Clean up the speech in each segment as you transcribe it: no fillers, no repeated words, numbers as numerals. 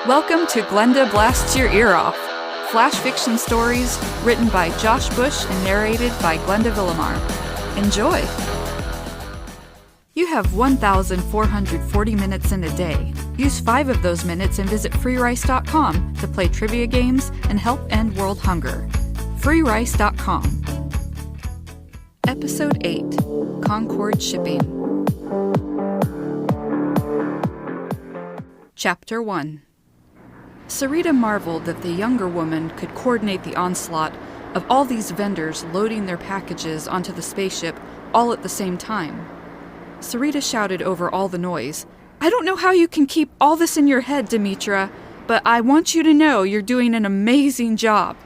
Welcome to Glenda Blasts Your Ear Off, flash fiction stories written by Josh Busch and narrated by Glenda Villamar. Enjoy! You have 1,440 minutes in a day. Use 5 of those minutes and visit freerice.com to play trivia games and help end world hunger. freerice.com. Episode 8, Concord Shipping. Chapter 1. Sarita marveled that the younger woman could coordinate the onslaught of all these vendors loading their packages onto the spaceship all at the same time. Sarita shouted over all the noise, "I don't know how you can keep all this in your head, Demetra, but I want you to know you're doing an amazing job."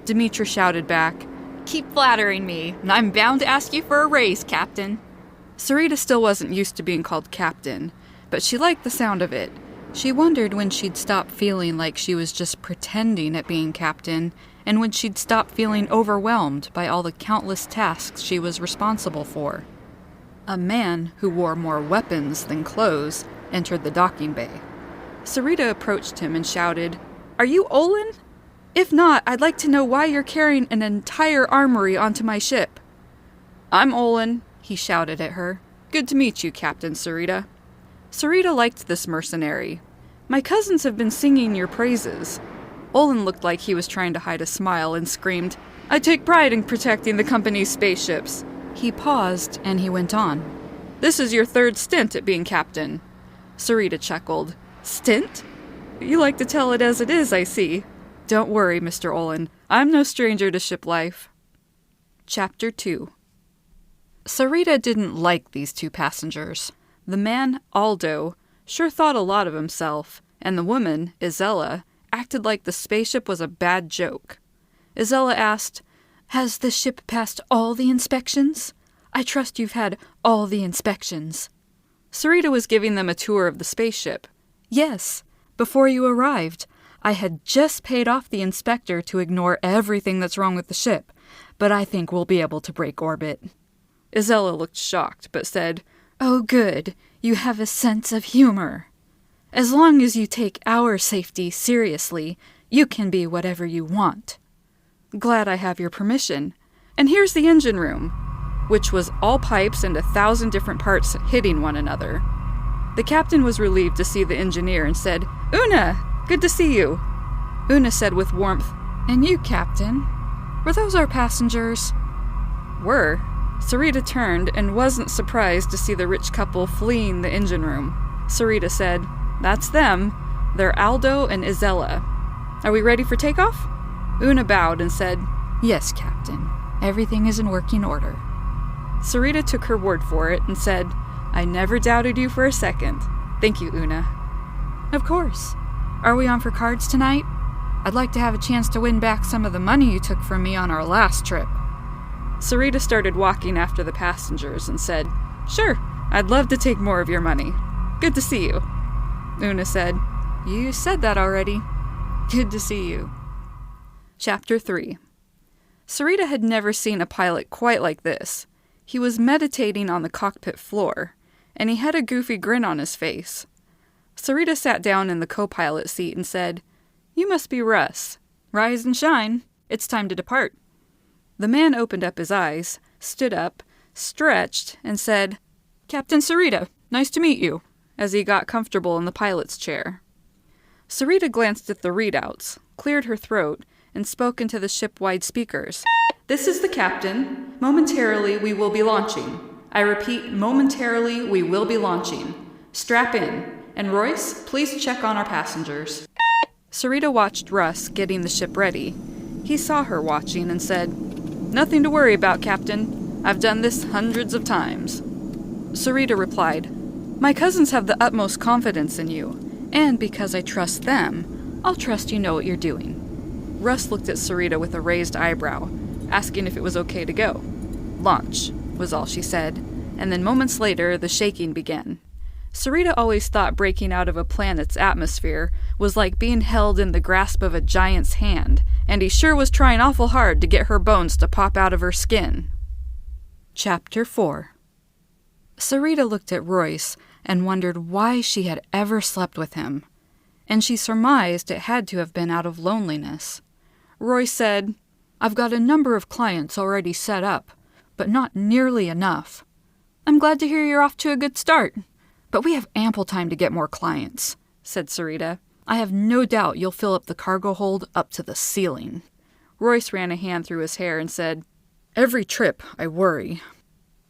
Demetra shouted back, "Keep flattering me, and I'm bound to ask you for a raise, Captain." Sarita still wasn't used to being called Captain, but she liked the sound of it. She wondered when she'd stop feeling like she was just pretending at being captain, and when she'd stop feeling overwhelmed by all the countless tasks she was responsible for. A man who wore more weapons than clothes entered the docking bay. Sarita approached him and shouted, "Are you Olin? If not, I'd like to know why you're carrying an entire armory onto my ship." "I'm Olin," he shouted at her. "Good to meet you, Captain Sarita." Sarita liked this mercenary. "My cousins have been singing your praises." Olin looked like he was trying to hide a smile and screamed, "I take pride in protecting the company's spaceships." He paused and he went on. "This is your 3rd stint at being captain." Sarita chuckled. "Stint? You like to tell it as it is, I see. Don't worry, Mr. Olin. I'm no stranger to ship life." Chapter 2. Sarita didn't like these 2 passengers. The man, Aldo, sure thought a lot of himself, and the woman, Isella, acted like the spaceship was a bad joke. Isella asked, "Has the ship passed all the inspections? I trust you've had all the inspections." Sarita was giving them a tour of the spaceship. "Yes, before you arrived. I had just paid off the inspector to ignore everything that's wrong with the ship, but I think we'll be able to break orbit." Isella looked shocked, but said, "Oh good, you have a sense of humor. As long as you take our safety seriously, you can be whatever you want." "Glad I have your permission. And here's the engine room," which was all pipes and 1,000 different parts hitting one another. The captain was relieved to see the engineer and said, "Una, good to see you." Una said with warmth, "And you, Captain? Were those our passengers?" "Were." Sarita turned and wasn't surprised to see the rich couple fleeing the engine room. Sarita said, "That's them. They're Aldo and Isella. Are we ready for takeoff?" Una bowed and said, "Yes, Captain. Everything is in working order." Sarita took her word for it and said, "I never doubted you for a second. Thank you, Una." "Of course. Are we on for cards tonight? I'd like to have a chance to win back some of the money you took from me on our last trip." Sarita started walking after the passengers and said, "Sure, I'd love to take more of your money. Good to see you." Una said, "You said that already. Good to see you." Chapter 3. Sarita had never seen a pilot quite like this. He was meditating on the cockpit floor, and he had a goofy grin on his face. Sarita sat down in the co-pilot seat and said, "You must be Russ. Rise and shine. It's time to depart." The man opened up his eyes, stood up, stretched, and said, "Captain Sarita, nice to meet you," as he got comfortable in the pilot's chair. Sarita glanced at the readouts, cleared her throat, and spoke into the ship-wide speakers. "This is the captain. Momentarily we will be launching. I repeat, momentarily we will be launching. Strap in. And Royce, please check on our passengers." Sarita watched Russ getting the ship ready. He saw her watching and said, "Nothing to worry about, Captain. I've done this hundreds of times." Sarita replied, "My cousins have the utmost confidence in you, and because I trust them, I'll trust you know what you're doing." Russ looked at Sarita with a raised eyebrow, asking if it was okay to go. "Launch," was all she said, and then moments later the shaking began. Sarita always thought breaking out of a planet's atmosphere was like being held in the grasp of a giant's hand, and he sure was trying awful hard to get her bones to pop out of her skin. Chapter 4. Sarita looked at Royce and wondered why she had ever slept with him. and she surmised it had to have been out of loneliness. Royce said, "I've got a number of clients already set up, but not nearly enough. I'm glad to hear you're off to a good start. But we have ample time to get more clients," said Sarita. "I have no doubt you'll fill up the cargo hold up to the ceiling." Royce ran a hand through his hair and said, "Every trip, I worry."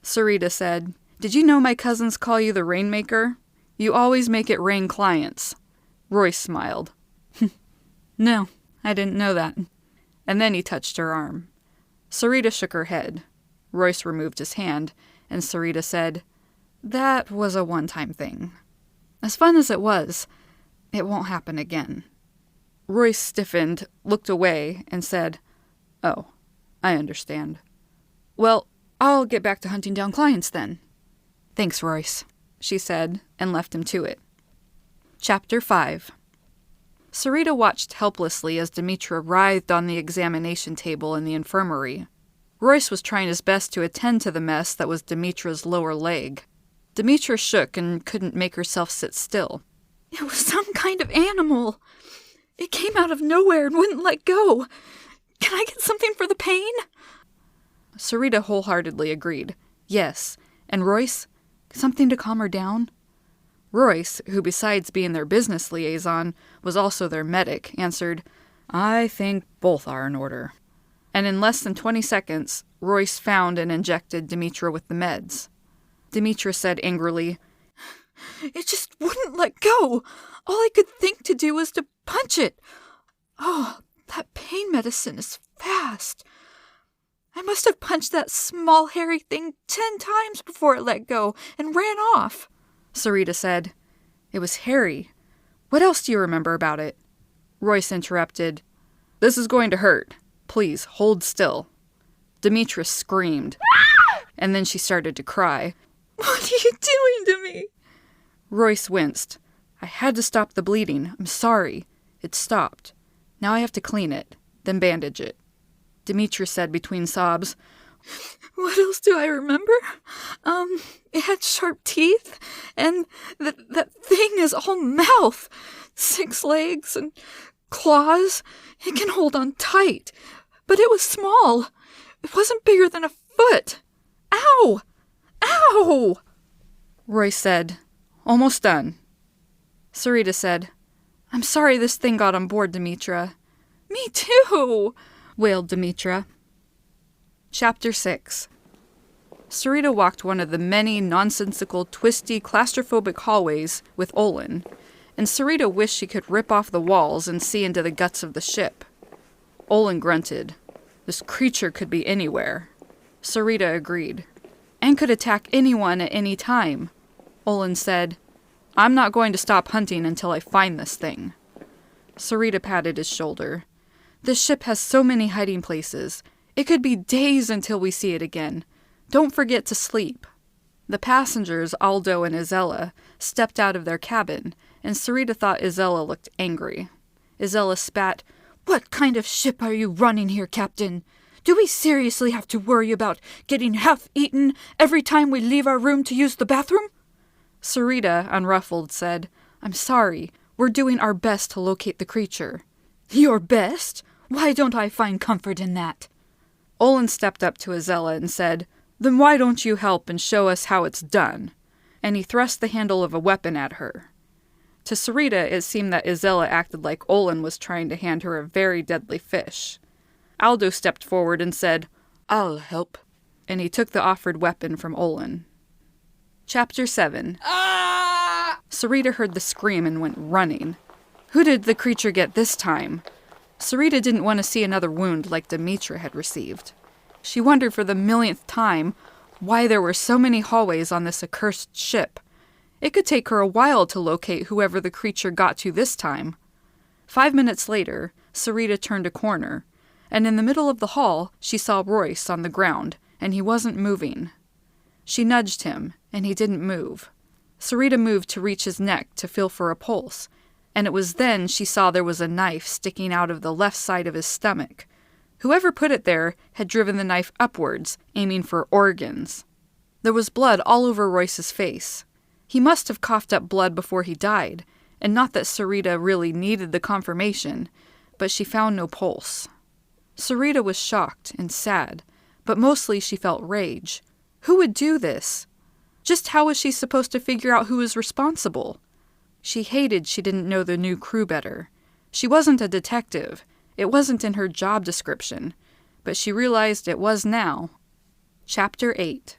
Sarita said, "Did you know my cousins call you the Rainmaker? You always make it rain clients." Royce smiled. "No, I didn't know that." And then he touched her arm. Sarita shook her head. Royce removed his hand, and Sarita said, "That was a one-time thing. As fun as it was, it won't happen again." Royce stiffened, looked away, and said, "Oh, I understand. Well, I'll get back to hunting down clients then." "Thanks, Royce," she said, and left him to it. Chapter 5. Sarita watched helplessly as Dimitra writhed on the examination table in the infirmary. Royce was trying his best to attend to the mess that was Dimitra's lower leg. Dimitra shook and couldn't make herself sit still. "It was some kind of animal. It came out of nowhere and wouldn't let go. Can I get something for the pain?" Sarita wholeheartedly agreed. Yes, and Royce, something to calm her down? Royce, who besides being their business liaison, was also their medic, answered, "I think both are in order." And in less than 20 seconds, Royce found and injected Dimitra with the meds. Dimitra said angrily, "It just wouldn't let go. All I could think to do was to punch it. Oh, that pain medicine is fast. I must have punched that small hairy thing 10 times before it let go and ran off." Sarita said, "It was hairy. What else do you remember about it?" Royce interrupted, "This is going to hurt. Please, hold still." Dimitra screamed, and then she started to cry. "What are you doing to me?" Royce winced. "I had to stop the bleeding. I'm sorry. It stopped. Now I have to clean it, then bandage it." Dimitra said between sobs, "What else do I remember? It had sharp teeth, and that thing is all mouth, 6 legs and claws. It can hold on tight, but it was small. It wasn't bigger than a foot. Ow! Ow!" Royce said, "Almost done." Sarita said, "I'm sorry this thing got on board, Dimitra." "Me too," wailed Dimitra. Chapter 6. Sarita walked one of the many nonsensical, twisty, claustrophobic hallways with Olin, and Sarita wished she could rip off the walls and see into the guts of the ship. Olin grunted. This creature could be anywhere. Sarita agreed. And could attack anyone at any time. Olin said, "I'm not going to stop hunting until I find this thing." Sarita patted his shoulder. "This ship has so many hiding places. It could be days until we see it again. Don't forget to sleep." The passengers, Aldo and Isella, stepped out of their cabin, and Sarita thought Isella looked angry. Isella spat, "What kind of ship are you running here, Captain? Do we seriously have to worry about getting half-eaten every time we leave our room to use the bathroom?" Sarita, unruffled, said, "I'm sorry. We're doing our best to locate the creature." "Your best? Why don't I find comfort in that?" Olin stepped up to Isella and said, "Then why don't you help and show us how it's done?" And he thrust the handle of a weapon at her. To Sarita, it seemed that Isella acted like Olin was trying to hand her a very deadly fish. Aldo stepped forward and said, "I'll help," and he took the offered weapon from Olin. Chapter 7. Sarita heard the scream and went running. Who did the creature get this time? Sarita didn't want to see another wound like Dimitra had received. She wondered for the millionth time why there were so many hallways on this accursed ship. It could take her a while to locate whoever the creature got to this time. 5 minutes later, Sarita turned a corner, and in the middle of the hall, she saw Royce on the ground, and he wasn't moving. She nudged him, and he didn't move. Sarita moved to reach his neck to feel for a pulse, and it was then she saw there was a knife sticking out of the left side of his stomach. Whoever put it there had driven the knife upwards, aiming for organs. There was blood all over Royce's face. He must have coughed up blood before he died, and not that Sarita really needed the confirmation, but she found no pulse. Sarita was shocked and sad, but mostly she felt rage. Who would do this? Just how was she supposed to figure out who was responsible? She hated she didn't know the new crew better. She wasn't a detective. It wasn't in her job description, but she realized it was now. Chapter 8.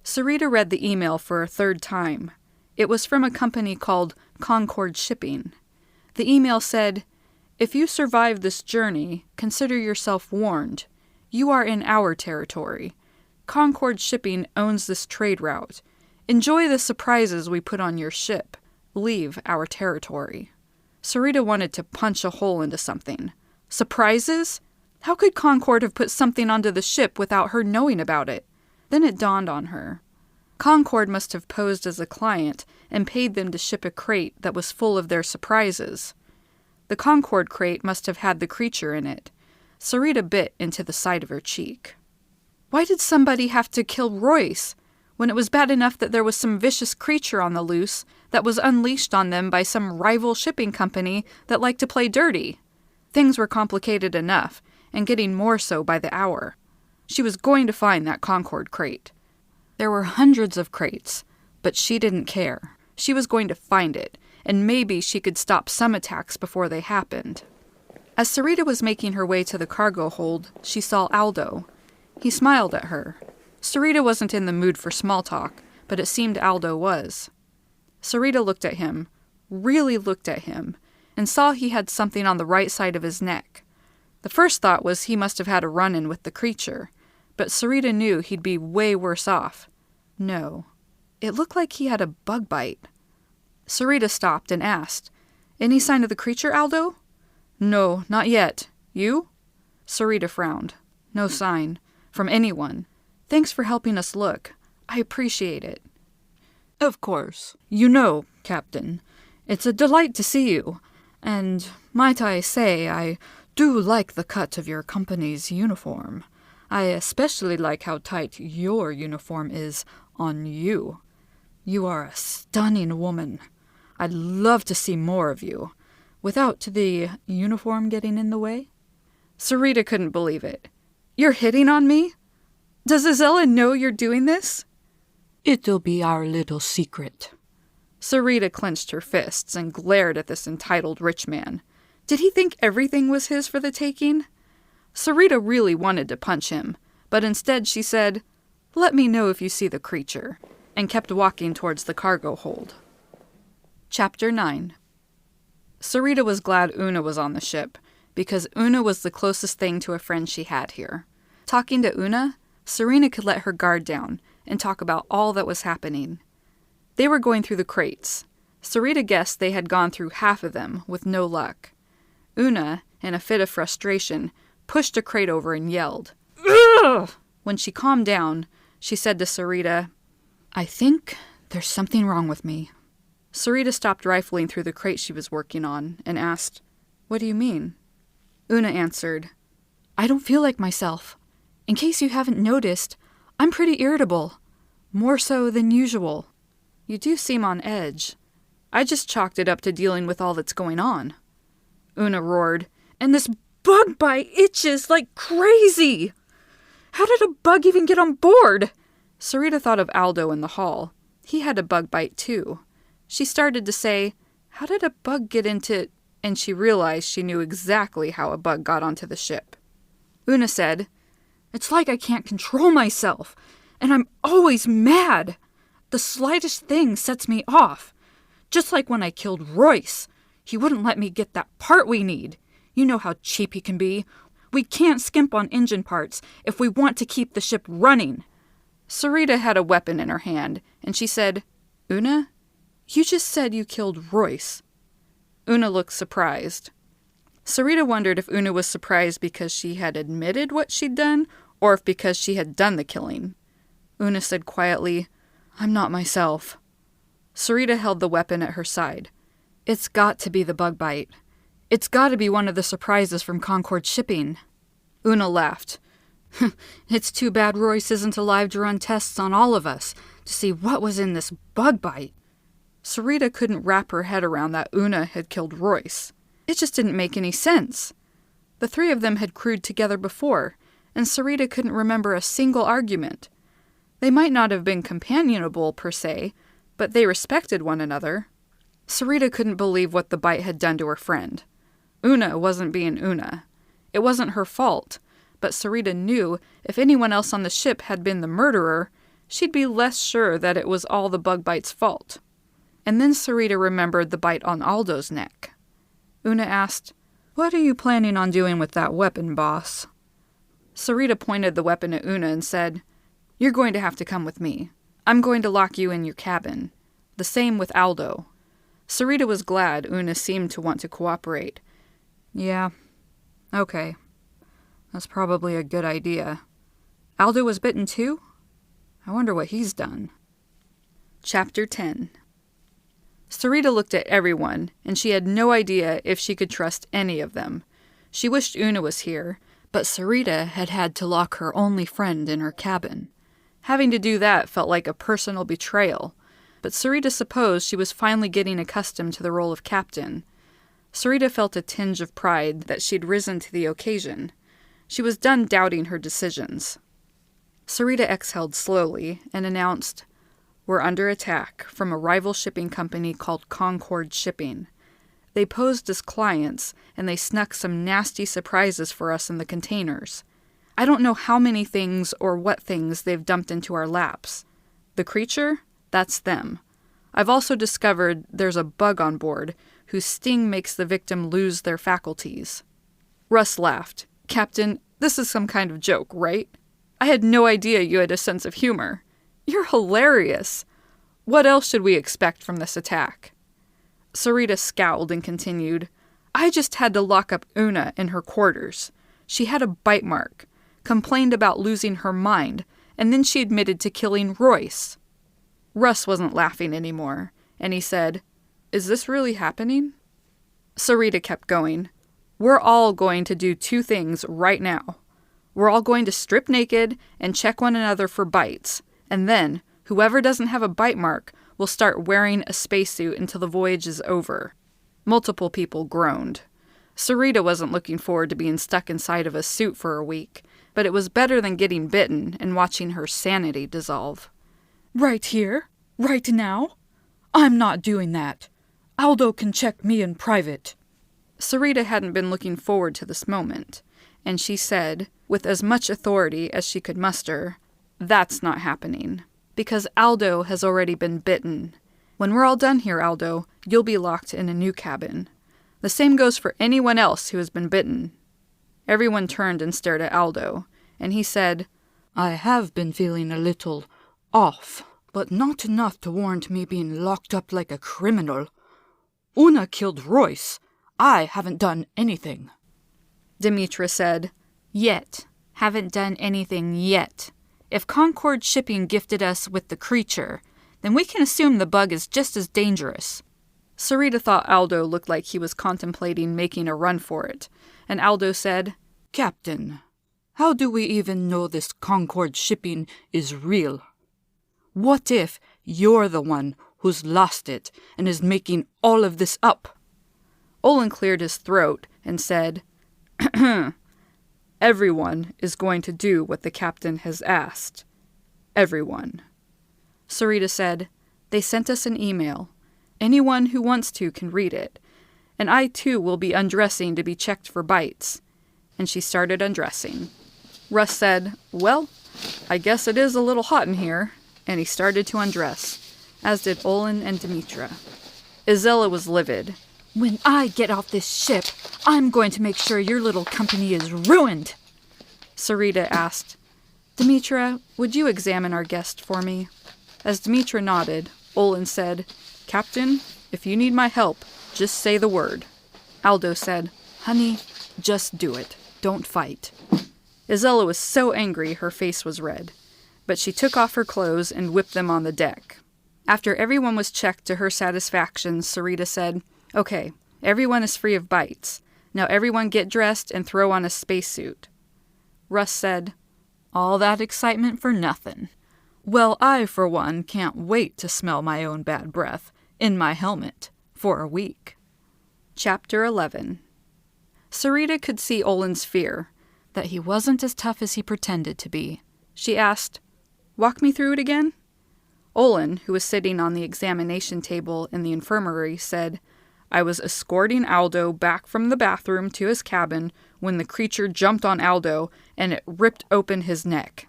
Sarita read the email for a third time. It was from a company called Concord Shipping. The email said, "If you survive this journey, consider yourself warned. You are in our territory. Concord Shipping owns this trade route. Enjoy the surprises we put on your ship. Leave our territory." Sarita wanted to punch a hole into something. Surprises? How could Concord have put something onto the ship without her knowing about it? Then it dawned on her. Concord must have posed as a client and paid them to ship a crate that was full of their surprises. The Concord crate must have had the creature in it. Sarita bit into the side of her cheek. Why did somebody have to kill Royce, when it was bad enough that there was some vicious creature on the loose that was unleashed on them by some rival shipping company that liked to play dirty? Things were complicated enough, and getting more so by the hour. She was going to find that Concord crate. There were hundreds of crates, but she didn't care. She was going to find it, and maybe she could stop some attacks before they happened. As Sarita was making her way to the cargo hold, she saw Aldo. He smiled at her. Sarita wasn't in the mood for small talk, but it seemed Aldo was. Sarita looked at him, really looked at him, and saw he had something on the right side of his neck. The first thought was he must have had a run-in with the creature, but Sarita knew he'd be way worse off. No, it looked like he had a bug bite. Sarita stopped and asked, "Any sign of the creature, Aldo?" "No, not yet. You?" Sarita frowned. "No sign. From anyone. Thanks for helping us look. I appreciate it." "Of course. You know, Captain, it's a delight to see you. And, might I say, I do like the cut of your company's uniform. I especially like how tight your uniform is on you. You are a stunning woman. I'd love to see more of you, without the uniform getting in the way." Sarita couldn't believe it. "You're hitting on me? Does Azella know you're doing this?" "It'll be our little secret." Sarita clenched her fists and glared at this entitled rich man. Did he think everything was his for the taking? Sarita really wanted to punch him, but instead she said, "Let me know if you see the creature," and kept walking towards the cargo hold. Chapter 9. Sarita was glad Una was on the ship, because Una was the closest thing to a friend she had here. Talking to Una, Serena could let her guard down and talk about all that was happening. They were going through the crates. Sarita guessed they had gone through half of them, with no luck. Una, in a fit of frustration, pushed a crate over and yelled, "Ugh!" When she calmed down, she said to Sarita, "I think there's something wrong with me." Sarita stopped rifling through the crate she was working on and asked, "What do you mean?" Una answered, "I don't feel like myself. In case you haven't noticed, I'm pretty irritable. More so than usual." "You do seem on edge. I just chalked it up to dealing with all that's going on." Una roared, "And this bug bite itches like crazy! How did a bug even get on board?" Sarita thought of Aldo in the hall. He had a bug bite too. She started to say, "How did a bug get into..." and she realized she knew exactly how a bug got onto the ship. Una said, "It's like I can't control myself, and I'm always mad. The slightest thing sets me off. Just like when I killed Royce. He wouldn't let me get that part we need. You know how cheap he can be. We can't skimp on engine parts if we want to keep the ship running." Sarita had a weapon in her hand, and she said, "Una, you just said you killed Royce." Una looked surprised. Sarita wondered if Una was surprised because she had admitted what she'd done, or if because she had done the killing. Una said quietly, "I'm not myself." Sarita held the weapon at her side. "It's got to be the bug bite. It's got to be one of the surprises from Concord Shipping." Una laughed. "It's too bad Royce isn't alive to run tests on all of us to see what was in this bug bite." Sarita couldn't wrap her head around that Una had killed Royce. It just didn't make any sense. The three of them had crewed together before, and Sarita couldn't remember a single argument. They might not have been companionable per se, but they respected one another. Sarita couldn't believe what the bite had done to her friend. Una wasn't being Una. It wasn't her fault, but Sarita knew if anyone else on the ship had been the murderer, she'd be less sure that it was all the bug bite's fault. And then Sarita remembered the bite on Aldo's neck. Una asked, "What are you planning on doing with that weapon, boss?" Sarita pointed the weapon at Una and said, "You're going to have to come with me. I'm going to lock you in your cabin. The same with Aldo." Sarita was glad Una seemed to want to cooperate. "Yeah, okay. That's probably a good idea. Aldo was bitten too? I wonder what he's done." Chapter 10. Sarita looked at everyone, and she had no idea if she could trust any of them. She wished Una was here, but Sarita had had to lock her only friend in her cabin. Having to do that felt like a personal betrayal, but Sarita supposed she was finally getting accustomed to the role of captain. Sarita felt a tinge of pride that she'd risen to the occasion. She was done doubting her decisions. Sarita exhaled slowly and announced, "We're under attack from a rival shipping company called Concord Shipping. They posed as clients, and they snuck some nasty surprises for us in the containers. I don't know how many things or what things they've dumped into our laps. The creature? That's them. I've also discovered there's a bug on board whose sting makes the victim lose their faculties." Russ laughed. "Captain, this is some kind of joke, right? I had no idea you had a sense of humor. You're hilarious. What else should we expect from this attack?" Sarita scowled and continued, "I just had to lock up Una in her quarters. She had a bite mark, complained about losing her mind, and then she admitted to killing Royce." Russ wasn't laughing anymore, and he said, "Is this really happening?" Sarita kept going. "We're all going to do two things right now. We're all going to strip naked and check one another for bites, and then, whoever doesn't have a bite mark will start wearing a spacesuit until the voyage is over." Multiple people groaned. Sarita wasn't looking forward to being stuck inside of a suit for a week, but it was better than getting bitten and watching her sanity dissolve. "Right here? Right now? I'm not doing that. Aldo can check me in private." Sarita hadn't been looking forward to this moment, and she said, with as much authority as she could muster, "That's not happening, because Aldo has already been bitten. When we're all done here, Aldo, you'll be locked in a new cabin. The same goes for anyone else who has been bitten." Everyone turned and stared at Aldo, and he said, "I have been feeling a little off, but not enough to warrant me being locked up like a criminal. Una killed Royce. I haven't done anything." Demetra said, "Yet. Haven't done anything yet. If Concord Shipping gifted us with the creature, then we can assume the bug is just as dangerous." Sarita thought Aldo looked like he was contemplating making a run for it, and Aldo said, "Captain, how do we even know this Concord Shipping is real? What if you're the one who's lost it and is making all of this up?" Olin cleared his throat and said, "Everyone is going to do what the captain has asked. Everyone." Sarita said, "They sent us an email. Anyone who wants to can read it. And I too will be undressing to be checked for bites." And she started undressing. Russ said, "Well, I guess it is a little hot in here." And he started to undress, as did Olin and Demetra. Isella was livid. "When I get off this ship, I'm going to make sure your little company is ruined." Sarita asked, "Demetra, would you examine our guest for me?" As Demetra nodded, Olin said, "Captain, if you need my help, just say the word." Aldo said, "Honey, just do it. Don't fight." Isella was so angry her face was red, but she took off her clothes and whipped them on the deck. After everyone was checked to her satisfaction, Sarita said, "Okay, everyone is free of bites. Now everyone get dressed and throw on a spacesuit." Russ said, "All that excitement for nothing. Well, I, for one, can't wait to smell my own bad breath, in my helmet for a week. Chapter 11. Sarita could see Olin's fear, that he wasn't as tough as he pretended to be. She asked, "Walk me through it again?" Olin, who was sitting on the examination table in the infirmary, said, "I was escorting Aldo back from the bathroom to his cabin when the creature jumped on Aldo and it ripped open his neck."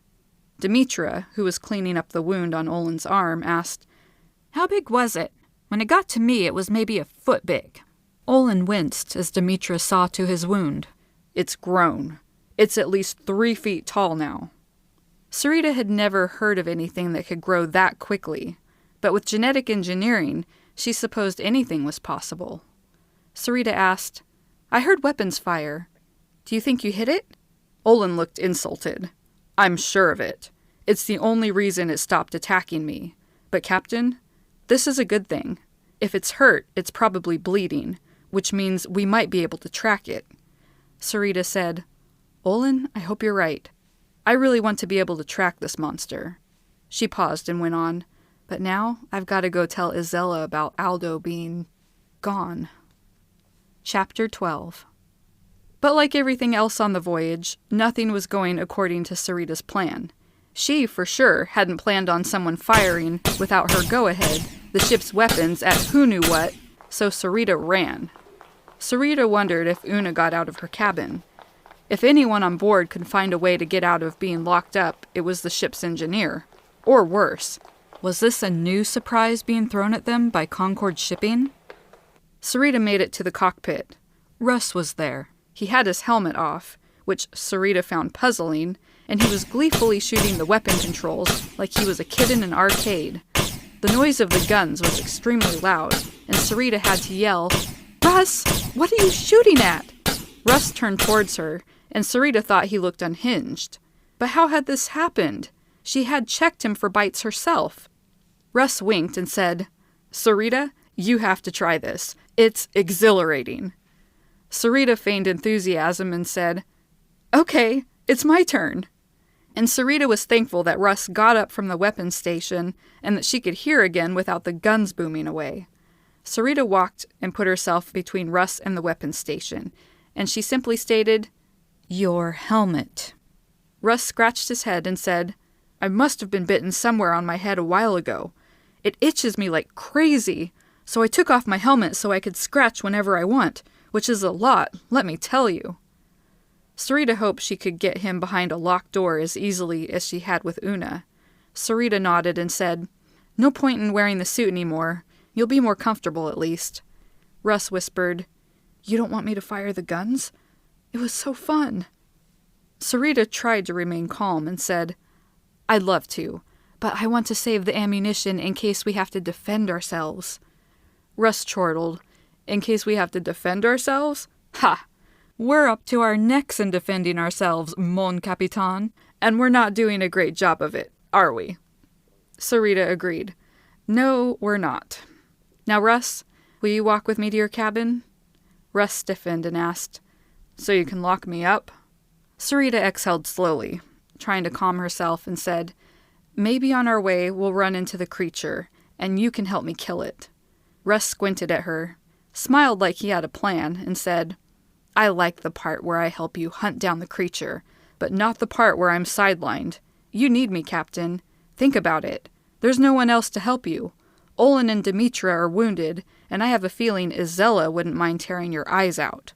Demetra, who was cleaning up the wound on Olin's arm, asked, "How big was it? When it got to me, it was maybe a foot big." Olin winced as Demetra saw to his wound. "It's grown. It's at least 3 feet tall now." Sarita had never heard of anything that could grow that quickly, but with genetic engineering, she supposed anything was possible. Sarita asked, "I heard weapons fire. Do you think you hit it?" Olin looked insulted. "I'm sure of it. It's the only reason it stopped attacking me. But Captain, this is a good thing. If it's hurt, it's probably bleeding, which means we might be able to track it." Sarita said, "Olin, I hope you're right. I really want to be able to track this monster." She paused and went on, "But now I've got to go tell Isella about Aldo being gone." Chapter 12. But like everything else on the voyage, nothing was going according to Sarita's plan. She, for sure, hadn't planned on someone firing, without her go-ahead, the ship's weapons at who knew what, so Sarita ran. Sarita wondered if Una got out of her cabin. If anyone on board could find a way to get out of being locked up, it was the ship's engineer. Or worse. Was this a new surprise being thrown at them by Concord shipping? Sarita made it to the cockpit. Russ was there. He had his helmet off, which Sarita found puzzling, and he was gleefully shooting the weapon controls like he was a kid in an arcade. The noise of the guns was extremely loud, and Sarita had to yell, "Russ, what are you shooting at?" Russ turned towards her, and Sarita thought he looked unhinged. But how had this happened? She had checked him for bites herself. Russ winked and said, "Sarita, you have to try this. It's exhilarating." Sarita feigned enthusiasm and said, "Okay, it's my turn." And Sarita was thankful that Russ got up from the weapons station and that she could hear again without the guns booming away. Sarita walked and put herself between Russ and the weapons station, and she simply stated, "Your helmet." Russ scratched his head and said, "I must have been bitten somewhere on my head a while ago. It itches me like crazy, so I took off my helmet so I could scratch whenever I want, which is a lot, let me tell you." Sarita hoped she could get him behind a locked door as easily as she had with Una. Sarita nodded and said, "No point in wearing the suit anymore. You'll be more comfortable at least." Russ whispered, "You don't want me to fire the guns? It was so fun." Sarita tried to remain calm and said, "I'd love to, but I want to save the ammunition in case we have to defend ourselves." Russ chortled, "In case we have to defend ourselves? Ha! We're up to our necks in defending ourselves, mon capitaine, and we're not doing a great job of it, are we?" Sarita agreed. "No, we're not. Now, Russ, will you walk with me to your cabin?" Russ stiffened and asked, "So you can lock me up?" Sarita exhaled slowly, trying to calm herself, and said, "Maybe on our way we'll run into the creature, and you can help me kill it." Russ squinted at her, smiled like he had a plan, and said, "I like the part where I help you hunt down the creature, but not the part where I'm sidelined. You need me, Captain. Think about it. There's no one else to help you. Olin and Demetra are wounded, and I have a feeling Isella wouldn't mind tearing your eyes out.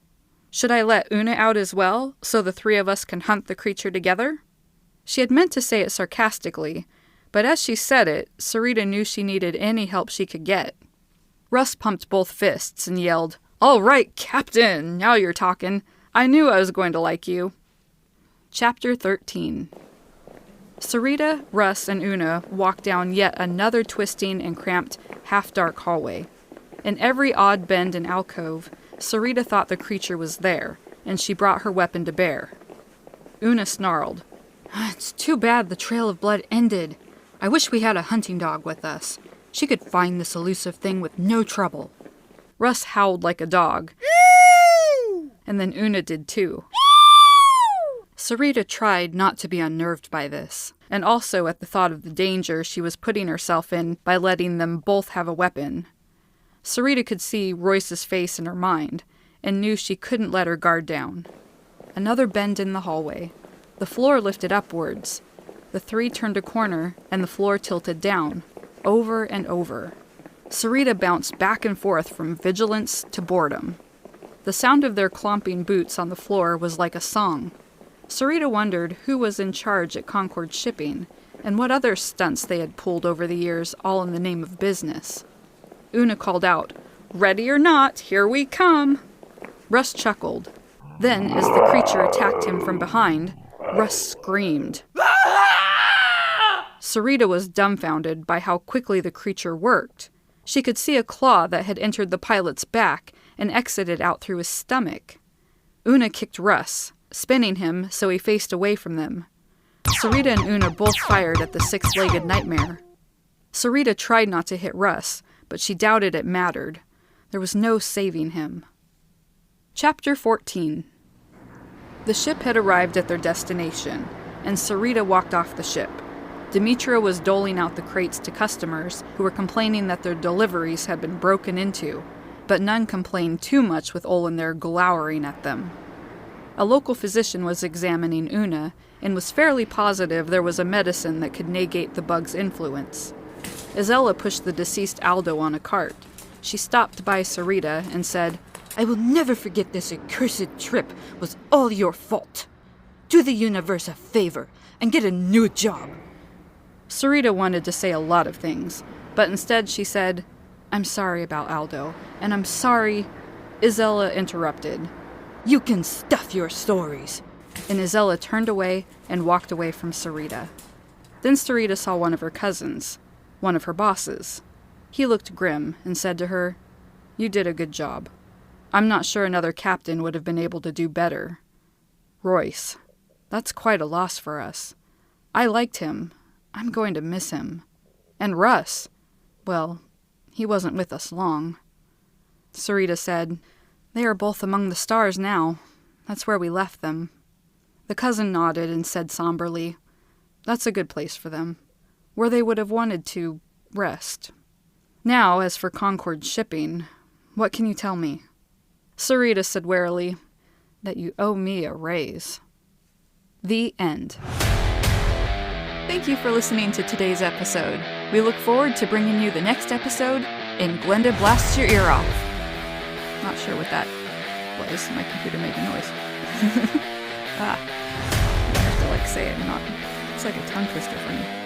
Should I let Una out as well, so the 3 of us can hunt the creature together?" She had meant to say it sarcastically, but as she said it, Sarita knew she needed any help she could get. Russ pumped both fists and yelled, "All right, Captain, now you're talking. I knew I was going to like you." Chapter 13. Sarita, Russ, and Una walked down yet another twisting and cramped, half-dark hallway. In every odd bend and alcove, Sarita thought the creature was there, and she brought her weapon to bear. Una snarled, "It's too bad the trail of blood ended. I wish we had a hunting dog with us. She could find this elusive thing with no trouble." Russ howled like a dog, and then Una did too. Sarita tried not to be unnerved by this, and also at the thought of the danger she was putting herself in by letting them both have a weapon. Sarita could see Royce's face in her mind, and knew she couldn't let her guard down. Another bend in the hallway. The floor lifted upwards. The three turned a corner, and the floor tilted down, over and over. Sarita bounced back and forth from vigilance to boredom. The sound of their clomping boots on the floor was like a song. Sarita wondered who was in charge at Concord Shipping, and what other stunts they had pulled over the years, all in the name of business. Una called out, "Ready or not, here we come!" Russ chuckled. Then, as the creature attacked him from behind, Russ screamed. Sarita was dumbfounded by how quickly the creature worked. She could see a claw that had entered the pilot's back and exited out through his stomach. Una kicked Russ, spinning him so he faced away from them. Sarita and Una both fired at the six-legged nightmare. Sarita tried not to hit Russ, but she doubted it mattered. There was no saving him. Chapter 14. The ship had arrived at their destination, and Sarita walked off the ship. Demetra was doling out the crates to customers who were complaining that their deliveries had been broken into, but none complained too much with Olin there glowering at them. A local physician was examining Una and was fairly positive there was a medicine that could negate the bug's influence. Isella pushed the deceased Aldo on a cart. She stopped by Sarita and said, "I will never forget this accursed trip was all your fault. Do the universe a favor and get a new job." Sarita wanted to say a lot of things, but instead she said, "I'm sorry about Aldo, and I'm sorry—" Isella interrupted. "You can stuff your stories." And Isella turned away and walked away from Sarita. Then Sarita saw one of her cousins, one of her bosses. He looked grim and said to her, "You did a good job. I'm not sure another captain would have been able to do better. Royce, that's quite a loss for us. I liked him. I'm going to miss him. And Russ, well, he wasn't with us long." Sarita said, "They are both among the stars now. That's where we left them." The cousin nodded and said somberly, "That's a good place for them, where they would have wanted to rest. Now, as for Concord Shipping, what can you tell me?" Sarita said warily, "That you owe me a raise." The end. Thank you for listening to today's episode. We look forward to bringing you the next episode in Glenda Blasts Your Ear Off. Not sure what that was. My computer made a noise. I have to say it, not. It's like a tongue twister for me.